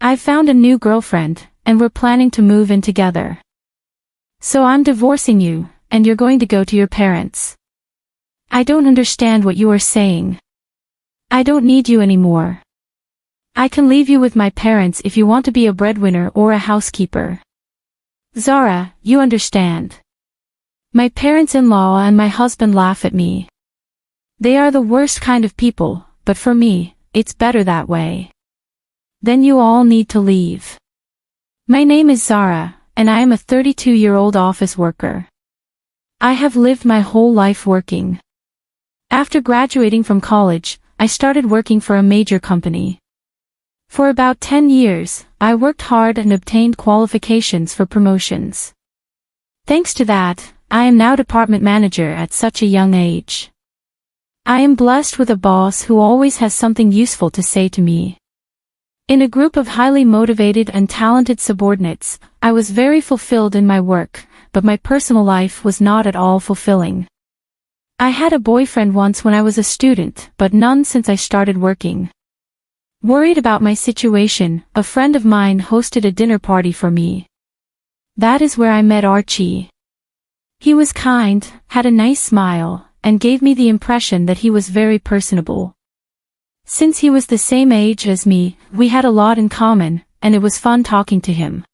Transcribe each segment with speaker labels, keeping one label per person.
Speaker 1: I found a new girlfriend, and we're planning to move in together. So I'm divorcing you, and you're going to go to your parents. I don't understand what you are saying. I don't need you anymore. I can leave you with my parents if you want to be a breadwinner or a housekeeper. Zara, you understand. My parents-in-law and my husband laugh at me. They are the worst kind of people, but for me, it's better that way. Then you all need to leave. My name is Zara, and I am a 32-year-old office worker. I have lived my whole life working. After graduating from college, I started working for a major company. For about 10 years, I worked hard and obtained qualifications for promotions. Thanks to that, I am now department manager at such a young age. I am blessed with a boss who always has something useful to say to me. In a group of highly motivated and talented subordinates, I was very fulfilled in my work, but my personal life was not at all fulfilling. I had a boyfriend once when I was a student, but none since I started working. Worried about my situation, a friend of mine hosted a dinner party for me. That is where I met Archie. He was kind, had a nice smile, and gave me the impression that he was very personable. Since he was the same age as me, we had a lot in common, and it was fun talking to him.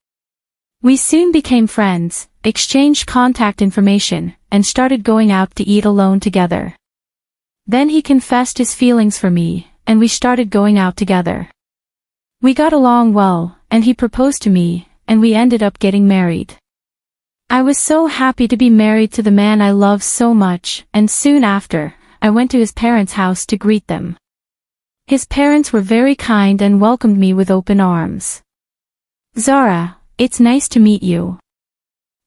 Speaker 1: We soon became friends, exchanged contact information, and started going out to eat alone together. Then he confessed his feelings for me, and we started going out together. We got along well, and he proposed to me, and we ended up getting married. I was so happy to be married to the man I love so much, and soon after, I went to his parents' house to greet them. His parents were very kind and welcomed me with open arms. Zara, it's nice to meet you.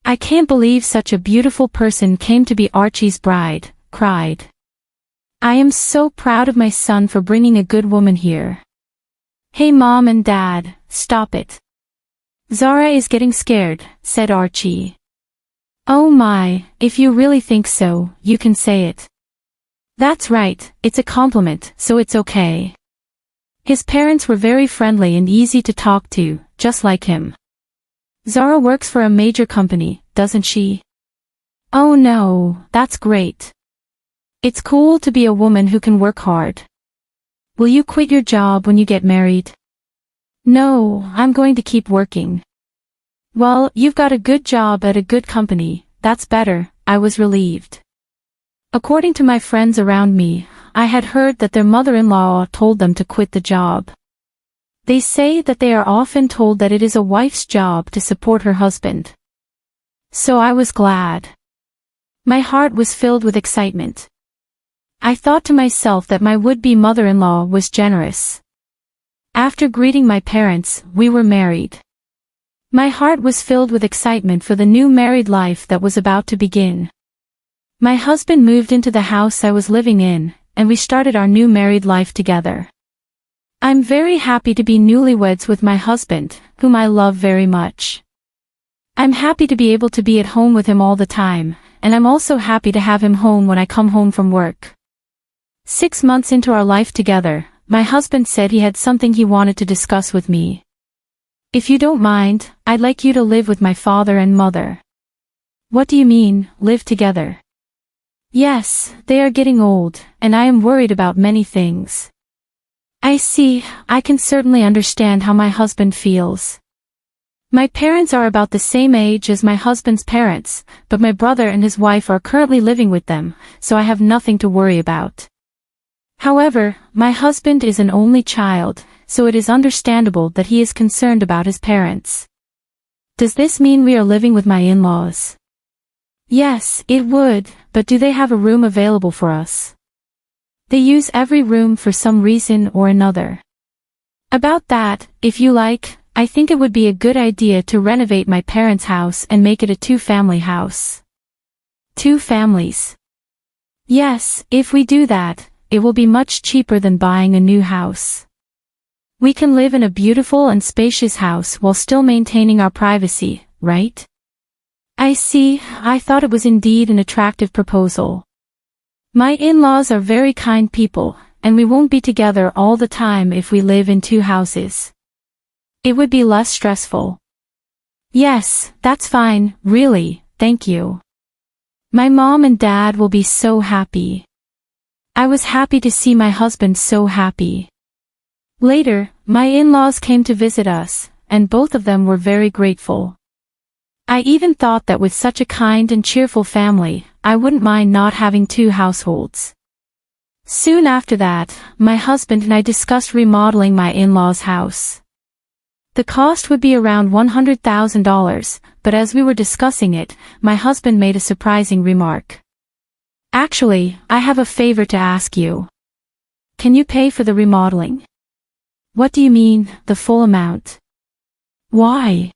Speaker 1: I can't believe such a beautiful person came to be Archie's bride, cried. I am so proud of my son for bringing a good woman here. Hey Mom and Dad, stop it. Zara is getting scared, said Archie. Oh my, if you really think so, you can say it. That's right, it's a compliment, so it's okay. His parents were very friendly and easy to talk to, just like him. Zara works for a major company, doesn't she? Oh no, that's great. It's cool to be a woman who can work hard. Will you quit your job when you get married? No, I'm going to keep working. Well, you've got a good job at a good company, that's better, I was relieved. According to my friends around me, I had heard that their mother-in-law told them to quit the job. They say that they are often told that it is a wife's job to support her husband. So I was glad. My heart was filled with excitement. I thought to myself that my would-be mother-in-law was generous. After greeting my parents, we were married. My heart was filled with excitement for the new married life that was about to begin. My husband moved into the house I was living in, and we started our new married life together. I'm very happy to be newlyweds with my husband, whom I love very much. I'm happy to be able to be at home with him all the time, and I'm also happy to have him home when I come home from work. 6 months into our life together, my husband said he had something he wanted to discuss with me. If you don't mind, I'd like you to live with my father and mother. What do you mean, live together? Yes, they are getting old, and I am worried about many things. I see, I can certainly understand how my husband feels. My parents are about the same age as my husband's parents, but my brother and his wife are currently living with them, so I have nothing to worry about. However, my husband is an only child, so it is understandable that he is concerned about his parents. Does this mean we are living with my in-laws? Yes, it would, but do they have a room available for us? They use every room for some reason or another. About that, if you like, I think it would be a good idea to renovate my parents' house and make it a 2-family house. 2 families. Yes, if we do that, it will be much cheaper than buying a new house. We can live in a beautiful and spacious house while still maintaining our privacy, right? I see, I thought it was indeed an attractive proposal. My in-laws are very kind people, and we won't be together all the time if we live in 2 houses. It would be less stressful. Yes, that's fine, really, thank you. My mom and dad will be so happy. I was happy to see my husband so happy. Later, my in-laws came to visit us, and both of them were very grateful. I even thought that with such a kind and cheerful family, I wouldn't mind not having two households. Soon after that, my husband and I discussed remodeling my in-laws' house. The cost would be around $100,000, but as we were discussing it, my husband made a surprising remark. Actually, I have a favor to ask you. Can you pay for the remodeling? What do you mean, the full amount? Why?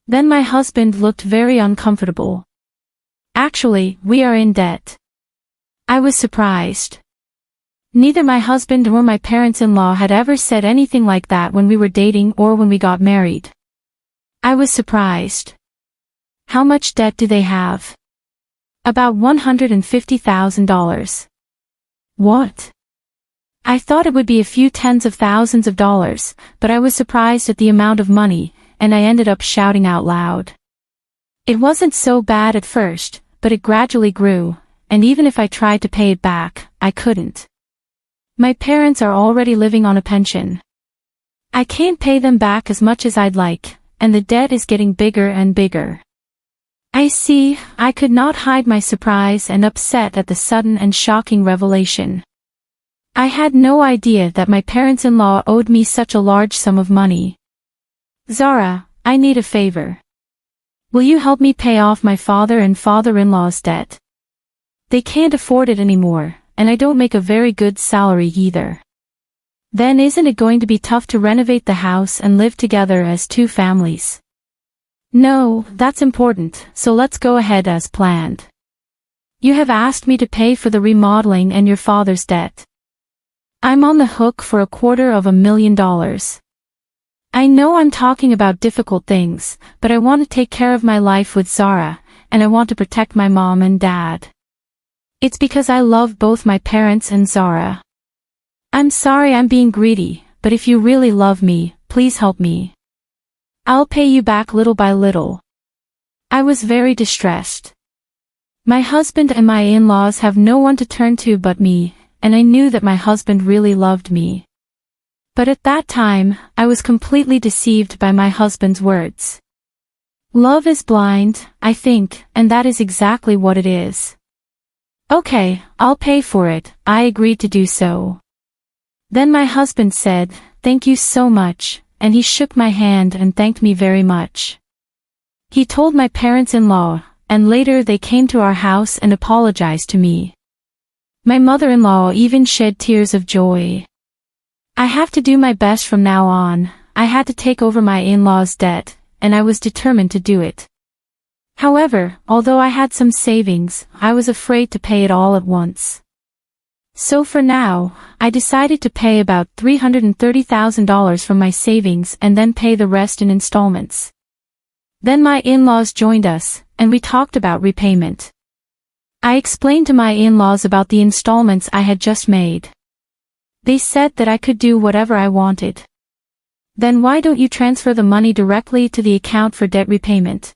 Speaker 1: Then my husband looked very uncomfortable. Actually, we are in debt. I was surprised. Neither my husband nor my parents-in-law had ever said anything like that when we were dating or when we got married. I was surprised. How much debt do they have? About $150,000. What? I thought it would be a few tens of thousands of dollars, but I was surprised at the amount of money, and I ended up shouting out loud. It wasn't so bad at first, but it gradually grew, and even if I tried to pay it back, I couldn't. My parents are already living on a pension. I can't pay them back as much as I'd like, and the debt is getting bigger and bigger. I see, I could not hide my surprise and upset at the sudden and shocking revelation. I had no idea that my parents-in-law owed me such a large sum of money. Zara, I need a favor. Will you help me pay off my father and father-in-law's debt? They can't afford it anymore, and I don't make a very good salary either. Then isn't it going to be tough to renovate the house and live together as two families? No, that's important, so let's go ahead as planned. You have asked me to pay for the remodeling and your father's debt. I'm on the hook for $250,000. I know I'm talking about difficult things, but I want to take care of my life with Zara, and I want to protect my mom and dad. It's because I love both my parents and Zara. I'm sorry I'm being greedy, but if you really love me, please help me. I'll pay you back little by little. I was very distressed. My husband and my in-laws have no one to turn to but me, and I knew that my husband really loved me. But at that time, I was completely deceived by my husband's words. Love is blind, I think, and that is exactly what it is. Okay, I'll pay for it, I agreed to do so. Then my husband said, "Thank you so much," and he shook my hand and thanked me very much. He told my parents-in-law, and later they came to our house and apologized to me. My mother-in-law even shed tears of joy. I have to do my best from now on. I had to take over my in-laws' debt, and I was determined to do it. However, although I had some savings, I was afraid to pay it all at once. So for now, I decided to pay about $330,000 from my savings and then pay the rest in installments. Then my in-laws joined us, and we talked about repayment. I explained to my in-laws about the installments I had just made. They said that I could do whatever I wanted. Then why don't you transfer the money directly to the account for debt repayment?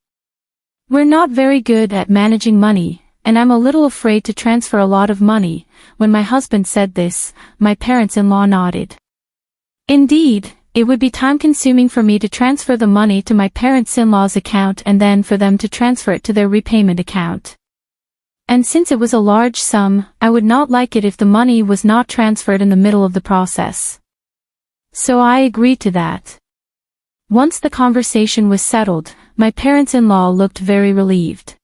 Speaker 1: We're not very good at managing money, and I'm a little afraid to transfer a lot of money. When my husband said this, my parents-in-law nodded. Indeed, it would be time-consuming for me to transfer the money to my parents-in-law's account and then for them to transfer it to their repayment account. And since it was a large sum, I would not like it if the money was not transferred in the middle of the process. So I agreed to that. Once the conversation was settled, my parents-in-law looked very relieved.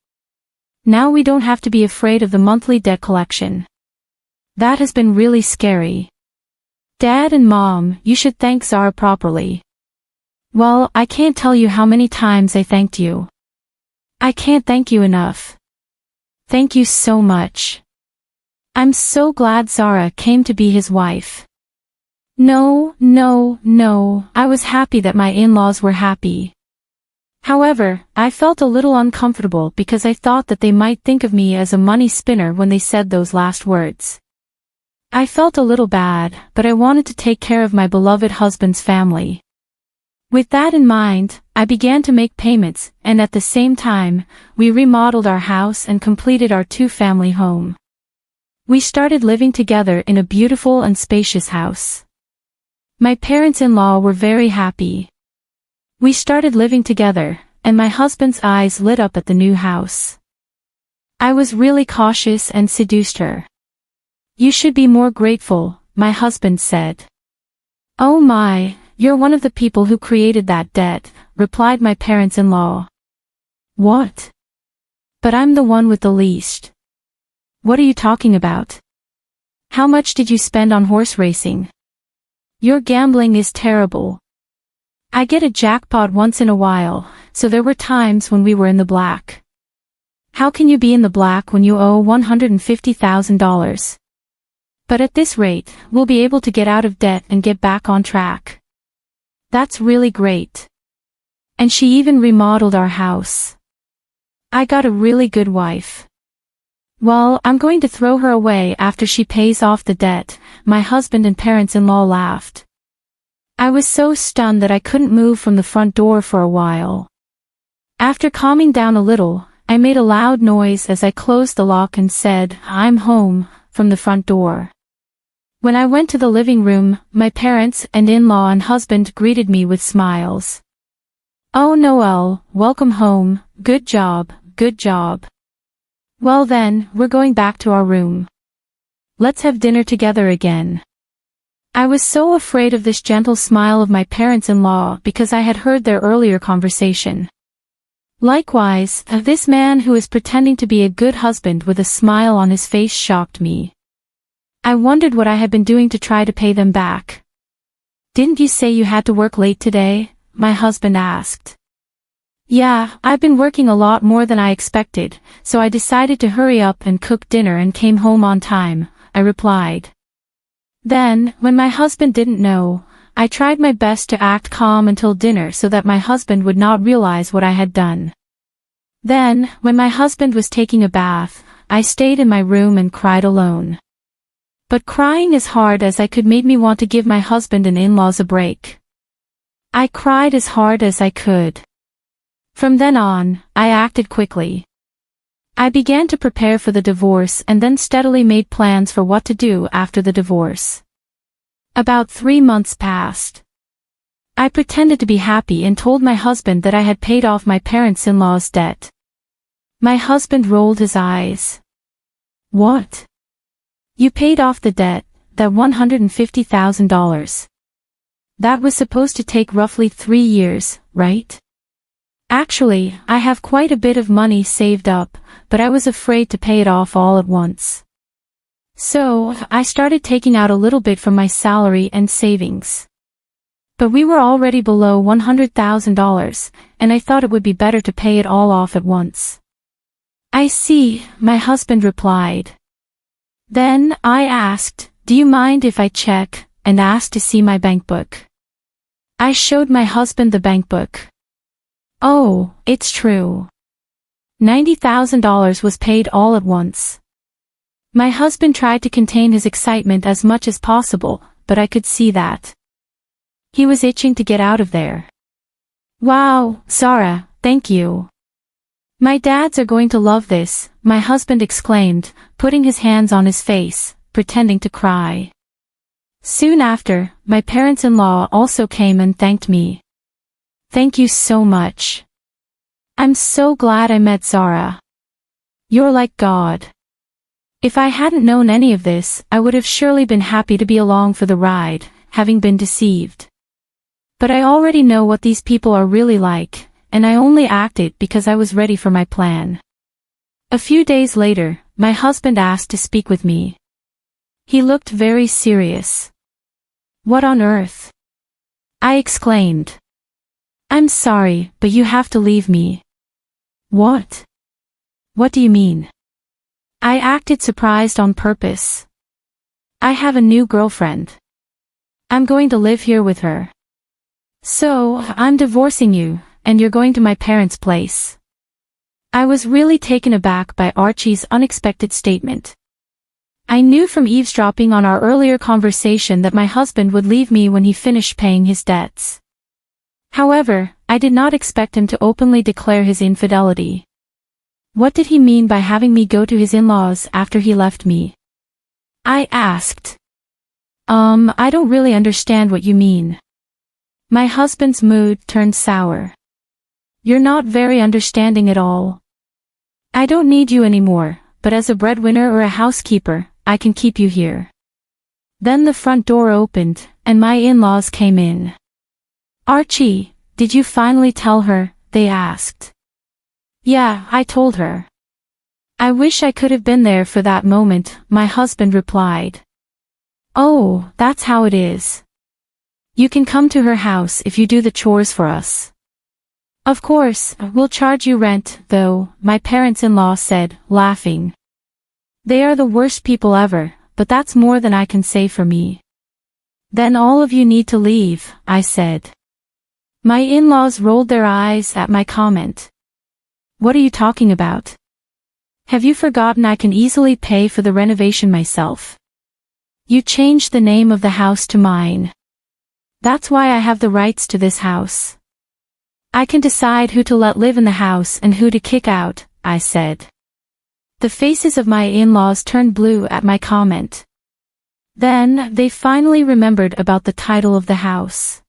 Speaker 1: Now we don't have to be afraid of the monthly debt collection. That has been really scary. Dad and Mom, you should thank Zara properly. Well, I can't tell you how many times I thanked you. I can't thank you enough. Thank you so much. I'm so glad Zara came to be his wife. No, I was happy that my in-laws were happy. However, I felt a little uncomfortable because I thought that they might think of me as a money spinner when they said those last words. I felt a little bad, but I wanted to take care of my beloved husband's family. With that in mind, I began to make payments, and at the same time, we remodeled our house and completed our two-family home. We started living together in a beautiful and spacious house. My parents-in-law were very happy. We started living together, and my husband's eyes lit up at the new house. I was really cautious and seduced her. "You should be more grateful," my husband said. "Oh my, you're one of the people who created that debt," replied my parents-in-law. "What? But I'm the one with the least." "What are you talking about? How much did you spend on horse racing? Your gambling is terrible." "I get a jackpot once in a while, so there were times when we were in the black." "How can you be in the black when you owe $150,000? But at this rate, we'll be able to get out of debt and get back on track." "That's really great. And she even remodeled our house. I got a really good wife." "Well, I'm going to throw her away after she pays off the debt," my husband and parents-in-law laughed. I was so stunned that I couldn't move from the front door for a while. After calming down a little, I made a loud noise as I closed the lock and said, "I'm home," from the front door. When I went to the living room, my parents and in-law and husband greeted me with smiles. "Oh Noel, welcome home, good job, good job. Well then, we're going back to our room. Let's have dinner together again." I was so afraid of this gentle smile of my parents-in-law because I had heard their earlier conversation. Likewise, this man who is pretending to be a good husband with a smile on his face shocked me. I wondered what I had been doing to try to pay them back. "Didn't you say you had to work late today?" my husband asked. "Yeah, I've been working a lot more than I expected, so I decided to hurry up and cook dinner and came home on time," I replied. Then, when my husband didn't know, I tried my best to act calm until dinner so that my husband would not realize what I had done. Then, when my husband was taking a bath, I stayed in my room and cried alone. But crying as hard as I could made me want to give my husband and in-laws a break. I cried as hard as I could. From then on, I acted quickly. I began to prepare for the divorce and then steadily made plans for what to do after the divorce. About 3 months passed. I pretended to be happy and told my husband that I had paid off my parents-in-law's debt. My husband rolled his eyes. "What? You paid off the debt, that $150,000. That was supposed to take roughly 3 years, right?" "Actually, I have quite a bit of money saved up, but I was afraid to pay it off all at once. So, I started taking out a little bit from my salary and savings. But we were already below $100,000, and I thought it would be better to pay it all off at once." "I see," my husband replied. Then, I asked, "Do you mind if I check?" and asked to see my bank book. I showed my husband the bank book. Oh, it's true. $90,000 was paid all at once. My husband tried to contain his excitement as much as possible, but I could see that he was itching to get out of there. "Wow, Sarah, thank you. My dads are going to love this," my husband exclaimed, putting his hands on his face, pretending to cry. Soon after, my parents-in-law also came and thanked me. "Thank you so much. I'm so glad I met Zara. You're like God." If I hadn't known any of this, I would have surely been happy to be along for the ride, having been deceived. But I already know what these people are really like, and I only acted because I was ready for my plan. A few days later, my husband asked to speak with me. He looked very serious. "What on earth?" I exclaimed. "I'm sorry, but you have to leave me." "What? What do you mean?" I acted surprised on purpose. "I have a new girlfriend. I'm going to live here with her. So, I'm divorcing you, and you're going to my parents' place." I was really taken aback by Archie's unexpected statement. I knew from eavesdropping on our earlier conversation that my husband would leave me when he finished paying his debts. However, I did not expect him to openly declare his infidelity. What did he mean by having me go to his in-laws after he left me? I asked. I don't really understand what you mean. My husband's mood turned sour. You're not very understanding at all. I don't need you anymore, but as a breadwinner or a housekeeper, I can keep you here. Then the front door opened, and my in-laws came in. Archie, did you finally tell her? They asked. Yeah, I told her. I wish I could have been there for that moment, my husband replied. Oh, that's how it is. You can come to her house if you do the chores for us. Of course, we'll charge you rent, though, my parents-in-law said, laughing. They are the worst people ever, but that's more than I can say for me. Then all of you need to leave, I said. My in-laws rolled their eyes at my comment. What are you talking about? Have you forgotten I can easily pay for the renovation myself? You changed the name of the house to mine. That's why I have the rights to this house. I can decide who to let live in the house and who to kick out, I said. The faces of my in-laws turned blue at my comment. Then, they finally remembered about the title of the house.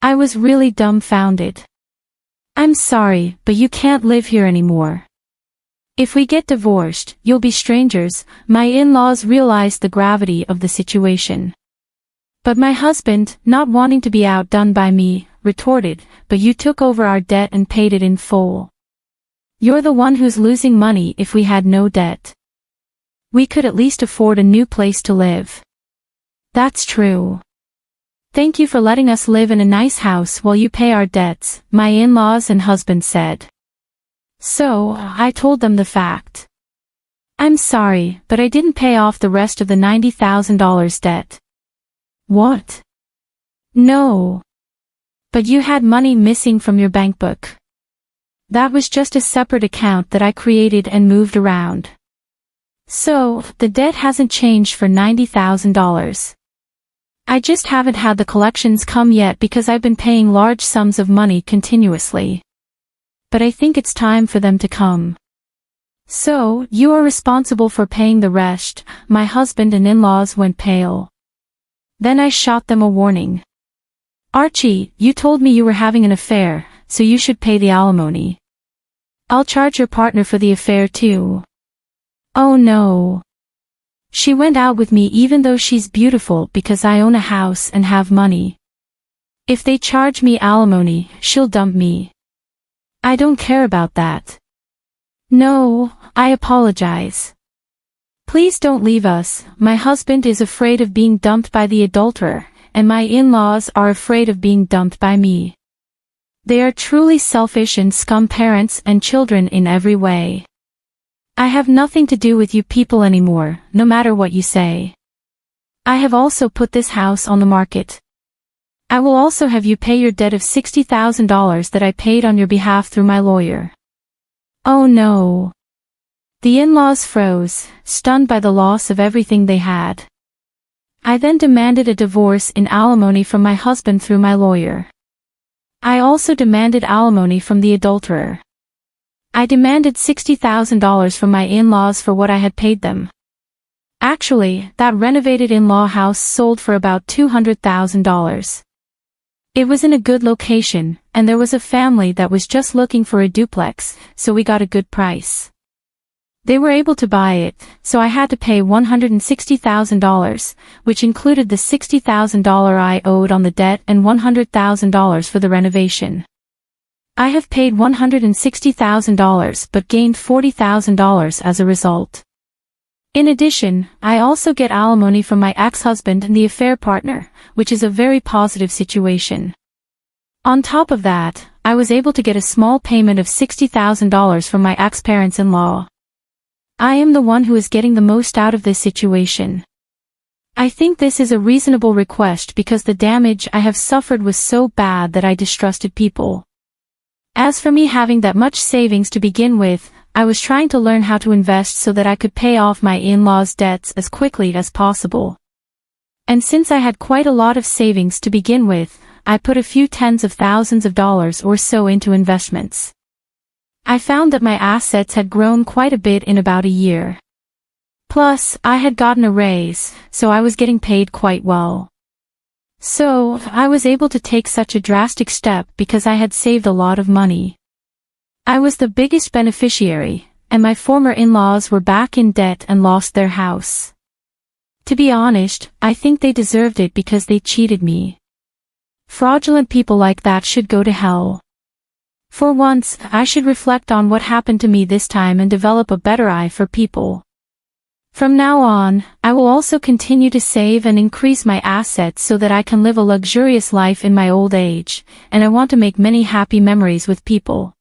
Speaker 1: I was really dumbfounded. I'm sorry, but you can't live here anymore. If we get divorced, you'll be strangers. My in-laws realized the gravity of the situation. But my husband, not wanting to be outdone by me, retorted, but you took over our debt and paid it in full. You're the one who's losing money if we had no debt. We could at least afford a new place to live. That's true. Thank you for letting us live in a nice house while you pay our debts, my in-laws and husband said. So, I told them the fact. I'm sorry, but I didn't pay off the rest of the $90,000 debt. What? No. But you had money missing from your bank book. That was just a separate account that I created and moved around. So, the debt hasn't changed for $90,000. I just haven't had the collections come yet because I've been paying large sums of money continuously. But I think it's time for them to come. So, you are responsible for paying the rest. My husband and in-laws went pale. Then I shot them a warning. Archie, you told me you were having an affair, so you should pay the alimony. I'll charge your partner for the affair too. Oh no. She went out with me even though she's beautiful because I own a house and have money. If they charge me alimony, she'll dump me. I don't care about that. No, I apologize. Please don't leave us. My husband is afraid of being dumped by the adulterer, and my in-laws are afraid of being dumped by me. They are truly selfish and scum parents and children in every way. I have nothing to do with you people anymore, no matter what you say. I have also put this house on the market. I will also have you pay your debt of $60,000 that I paid on your behalf through my lawyer. Oh no. The in-laws froze, stunned by the loss of everything they had. I then demanded a divorce in alimony from my husband through my lawyer. I also demanded alimony from the adulterer. I demanded $60,000 from my in-laws for what I had paid them. Actually, that renovated in-law house sold for about $200,000. It was in a good location, and there was a family that was just looking for a duplex, so we got a good price. They were able to buy it, so I had to pay $160,000, which included the $60,000 I owed on the debt and $100,000 for the renovation. I have paid $160,000 but gained $40,000 as a result. In addition, I also get alimony from my ex-husband and the affair partner, which is a very positive situation. On top of that, I was able to get a small payment of $60,000 from my ex-parents-in-law. I am the one who is getting the most out of this situation. I think this is a reasonable request because the damage I have suffered was so bad that I distrusted people. As for me having that much savings to begin with, I was trying to learn how to invest so that I could pay off my in-laws' debts as quickly as possible. And since I had quite a lot of savings to begin with, I put a few tens of thousands of dollars or so into investments. I found that my assets had grown quite a bit in about a year. Plus, I had gotten a raise, so I was getting paid quite well. So, I was able to take such a drastic step because I had saved a lot of money. I was the biggest beneficiary, and my former in-laws were back in debt and lost their house. To be honest, I think they deserved it because they cheated me. Fraudulent people like that should go to hell. For once, I should reflect on what happened to me this time and develop a better eye for people. From now on, I will also continue to save and increase my assets so that I can live a luxurious life in my old age, and I want to make many happy memories with people.